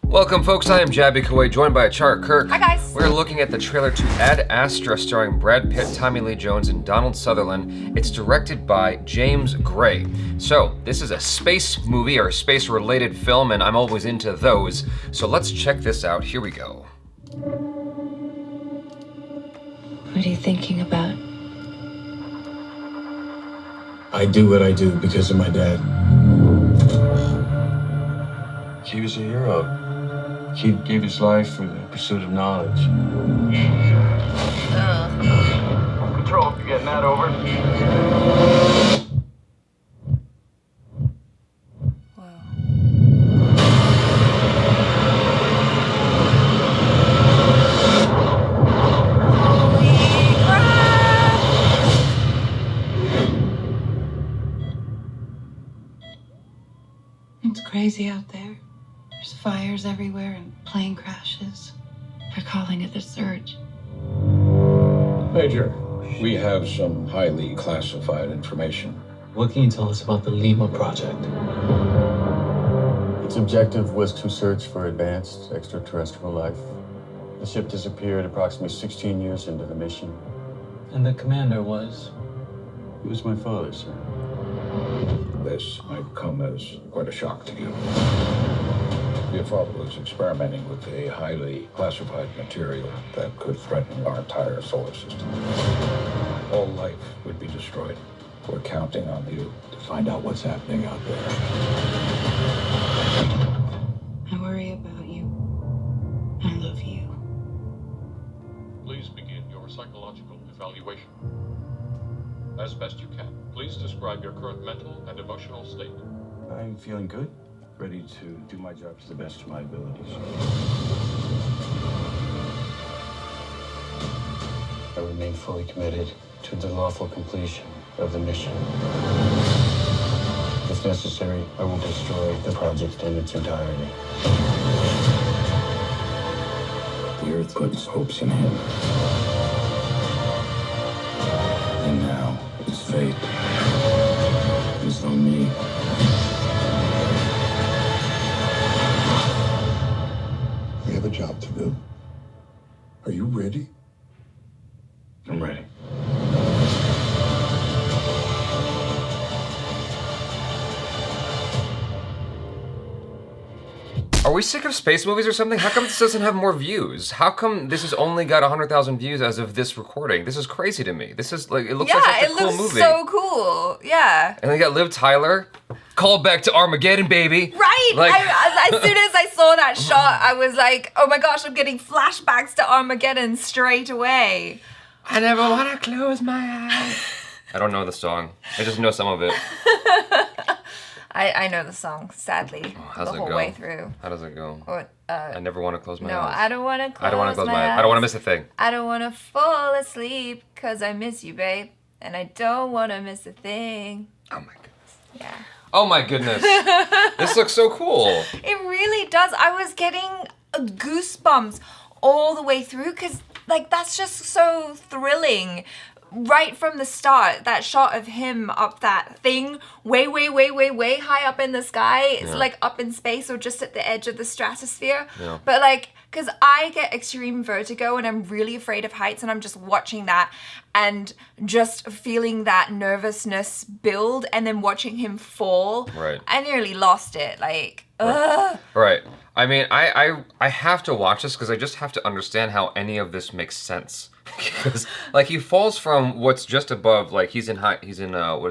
Welcome, folks. I am Jaby Koay, joined by ACHARA KIRK. Hi, guys. We're looking at the trailer to Astra, starring Brad Pitt, Tommy Lee Jones, and Donald Sutherland. It's directed by James Gray. So, this is a space movie or a space-related film, and I'm always into those. So let's check this out. Here we go. What are you thinking about? I do what I do because of my dad. He was a hero. He gave his life for the pursuit of knowledge. Control, you getting that over? It's crazy out there. There's fires everywhere and plane crashes. They're calling it the surge. Major, we have some highly classified information. What can you tell us about the Lima project? Its objective was to search for advanced extraterrestrial life. The ship disappeared approximately 16 years into the mission. And the commander was? He was my father, sir. This might come as quite a shock to you. Your father was experimenting with a highly classified material that could threaten our entire solar system. All life would be destroyed. We're counting on you to find out what's happening out there. I worry about you. I love you. Please begin your psychological evaluation. As best you can, please describe your current mental and emotional state. I'm feeling good, ready to do my job to the best of my abilities. I remain fully committed to the lawful completion of the mission. If necessary, I will destroy the project in its entirety. The Earth puts hopes in him. And now, its fate is on me. We have a job to do. Are you ready? I'm ready. Are we sick of space movies or something? How come this doesn't have more views? How come this has only got 100,000 views as of this recording? This is crazy to me. This is like, it looks like such a cool movie. Yeah, it looks so cool. Yeah. And they got Liv Tyler. Call back to Armageddon, baby. Right. Like, As soon as I saw that shot, I was like, oh my gosh, I'm getting flashbacks to Armageddon straight away. I never want to close my eyes. I don't know the song. I just know some of it. I know the song, sadly, How's the it whole go? way through. How does it go? Or, I never want to close my no, eyes. I don't want to close I don't want to close my eyes. eyes. I don't want to miss a thing. I don't want to fall asleep because I miss you, babe. And I don't want to miss a thing. Oh my goodness. Yeah. Oh my goodness. This looks so cool. It really does. I was getting goosebumps all the way through because, like, that's just so thrilling. Right from the start, that shot of him up that thing, way high up in the sky. It's like up in space or just at the edge of the stratosphere. Yeah. But like, because I get extreme vertigo and I'm really afraid of heights, and I'm just watching that and just feeling that nervousness build and then watching him fall. Right. I nearly lost it. Like, Right. I mean, I have to watch this because I just have to understand how any of this makes sense. Because like he falls from what's just above, like he's in what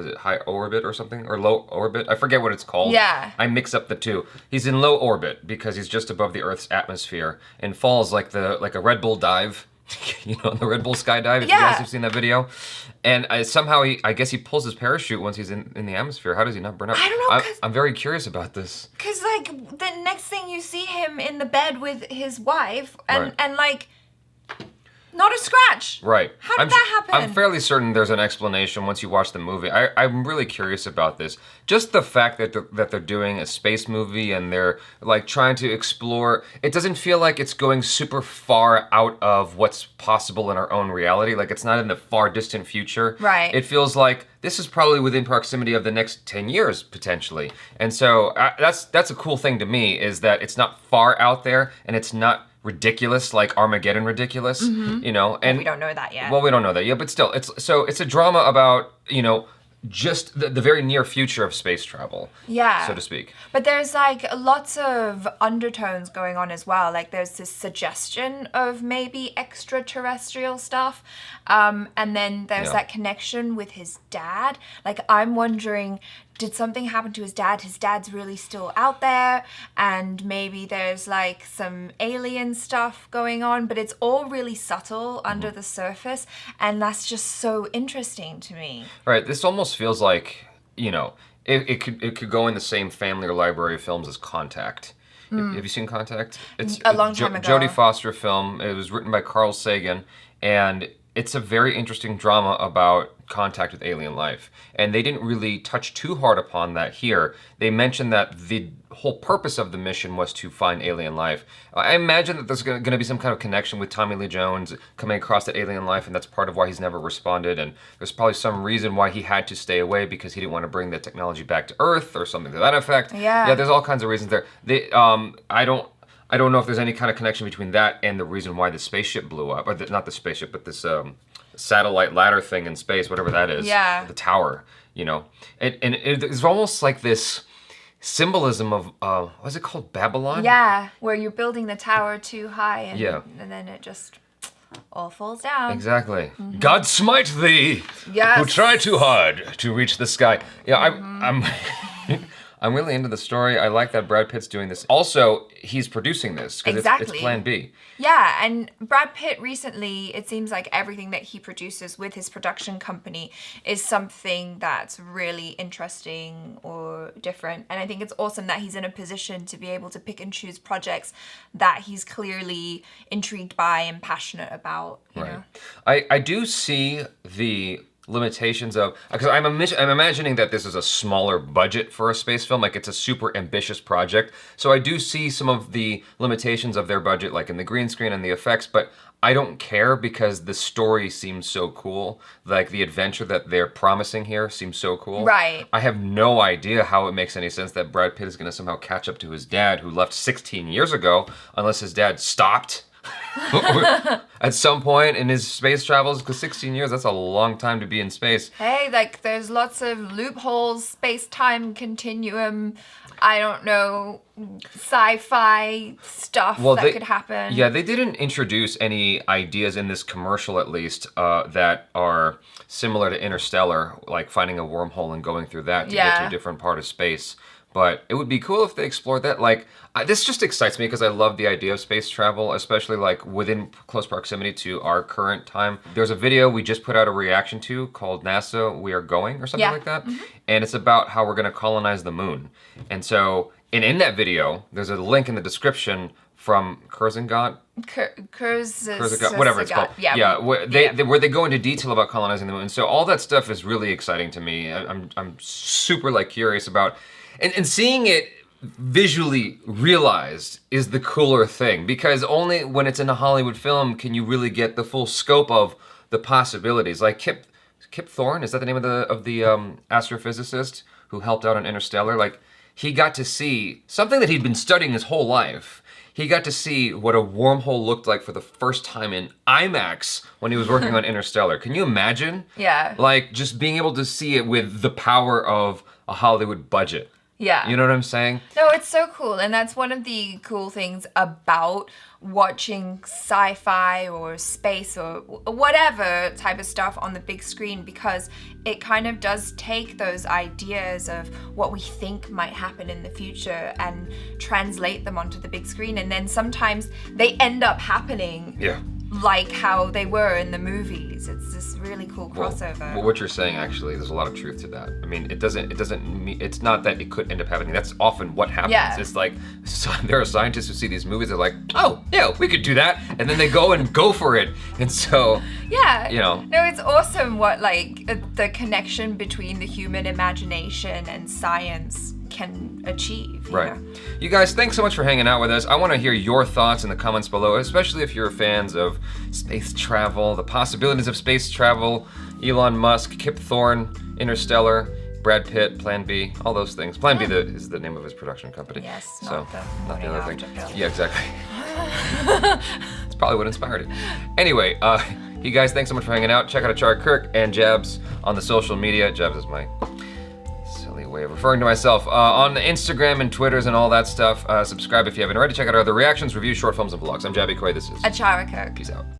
is it, high orbit or something, or low orbit? I forget what it's called. Yeah. I mix up the two. He's in low orbit because he's just above the Earth's atmosphere and falls like a Red Bull dive. You know, the Red Bull skydive, if you guys have seen that video. And somehow I guess he pulls his parachute once he's in the atmosphere. How does he not burn up? I don't know, I'm very curious about this. Because, like, the next thing you see him in the bed with his wife, and, Right. and like, Not a scratch. Right. How did that happen? I'm fairly certain there's an explanation once you watch the movie. I'm really curious about this. Just the fact that they're doing a space movie and they're like trying to explore. It doesn't feel like it's going super far out of what's possible in our own reality. Like it's not in the far distant future. Right. It feels like this is probably within proximity of the next 10 years potentially. And so that's a cool thing to me is that it's not far out there and it's not ridiculous like Armageddon ridiculous, you know, and we don't know that yet. Well, we don't know that yet, but still, it's a drama about, you know, just the very near future of space travel, so to speak. But there's like lots of undertones going on as well. Like there's this suggestion of maybe extraterrestrial stuff, and then there's that connection with his dad. Like I'm wondering, did something happen to his dad? His dad's really still out there, and maybe there's like some alien stuff going on, but it's all really subtle under the surface, and that's just so interesting to me. Right. This almost feels like, you know, it could go in the same family or library of films as Contact. Have you seen Contact? It's a long time ago. Jodie Foster film. It was written by Carl Sagan, and it's a very interesting drama about contact with alien life. And they didn't really touch too hard upon that here. They mentioned that the whole purpose of the mission was to find alien life. I imagine that there's going to be some kind of connection with Tommy Lee Jones coming across that alien life, and that's part of why he's never responded. And there's probably some reason why he had to stay away because he didn't want to bring the technology back to Earth or something to that effect. Yeah. There's all kinds of reasons there. I don't know if there's any kind of connection between that and the reason why the spaceship blew up. Or not the spaceship, but this satellite ladder thing in space, whatever that is. Yeah. The tower, you know. It's almost like this symbolism of, what's it called, Babylon? Yeah, where you're building the tower too high and, and then it just all falls down. Exactly. God smite thee, Yes. who try too hard to reach the sky. Yeah, I'm I'm really into the story. I like that Brad Pitt's doing this. Also, he's producing this because it's Plan B. Yeah, and Brad Pitt recently, it seems like everything that he produces with his production company is something that's really interesting or different. And I think it's awesome that he's in a position to be able to pick and choose projects that he's clearly intrigued by and passionate about, you know? I do see the limitations of, because I'm imagining that this is a smaller budget for a space film, like it's a super ambitious project. So I do see some of the limitations of their budget, like in the green screen and the effects, but I don't care because the story seems so cool. Like the adventure that they're promising here seems so cool. Right. I have no idea how it makes any sense that Brad Pitt is going to somehow catch up to his dad who left 16 years ago, unless his dad stopped at some point in his space travels, because 16 years, that's a long time to be in space. Hey, like there's lots of loopholes, space-time continuum, I don't know, sci-fi stuff that could happen. Yeah, they didn't introduce any ideas in this commercial, at least, that are similar to Interstellar, like finding a wormhole and going through that to get to a different part of space. But it would be cool if they explored that. Like, this just excites me because I love the idea of space travel, especially like within close proximity to our current time. There's a video we just put out a reaction to called NASA We Are Going or something like that. And it's about how we're going to colonize the moon. And so, in that video, there's a link in the description from Kurzagat, whatever it's called. Where they go into detail about colonizing the moon. So all that stuff is really exciting to me. I'm super like curious about. And seeing it visually realized is the cooler thing, because only when it's in a Hollywood film can you really get the full scope of the possibilities. Like Kip Thorne, is that the name of the astrophysicist who helped out on Interstellar? Like, he got to see something that he'd been studying his whole life. He got to see what a wormhole looked like for the first time in IMAX when he was working on Interstellar. Can you imagine? Yeah. Like, just being able to see it with the power of a Hollywood budget. Yeah. You know what I'm saying? No, it's so cool. And that's one of the cool things about watching sci-fi or space or whatever type of stuff on the big screen, because it kind of does take those ideas of what we think might happen in the future and translate them onto the big screen. And then sometimes they end up happening like how they were in the movies. It's this really cool crossover. Well, what you're saying, actually, there's a lot of truth to that. I mean, it doesn't mean, it's not that it could end up happening. That's often what happens. Yeah. It's like, so there are scientists who see these movies, they're like, oh, yeah, we could do that. And then they go for it. And so, yeah. you know. No, it's awesome what, like, the connection between the human imagination and science can achieve. Right. You guys, thanks so much for hanging out with us. I want to hear your thoughts in the comments below, especially if you're fans of space travel, the possibilities of space travel, Elon Musk, Kip Thorne, Interstellar, Brad Pitt, Plan B, all those things. Plan B is the name of his production company. Yes, so, not the morning other thing. after pill. Yeah, exactly. That's probably what inspired it. Anyway, you guys, thanks so much for hanging out. Check out ACHARA KIRK and Jabs on the social media. Jabs is my silly way of referring to myself. On the Instagram and Twitters and all that stuff. Subscribe if you haven't already. Check out our other reactions, reviews, short films, and vlogs. I'm Jaby Koay. This is ACHARA KIRK. Peace out.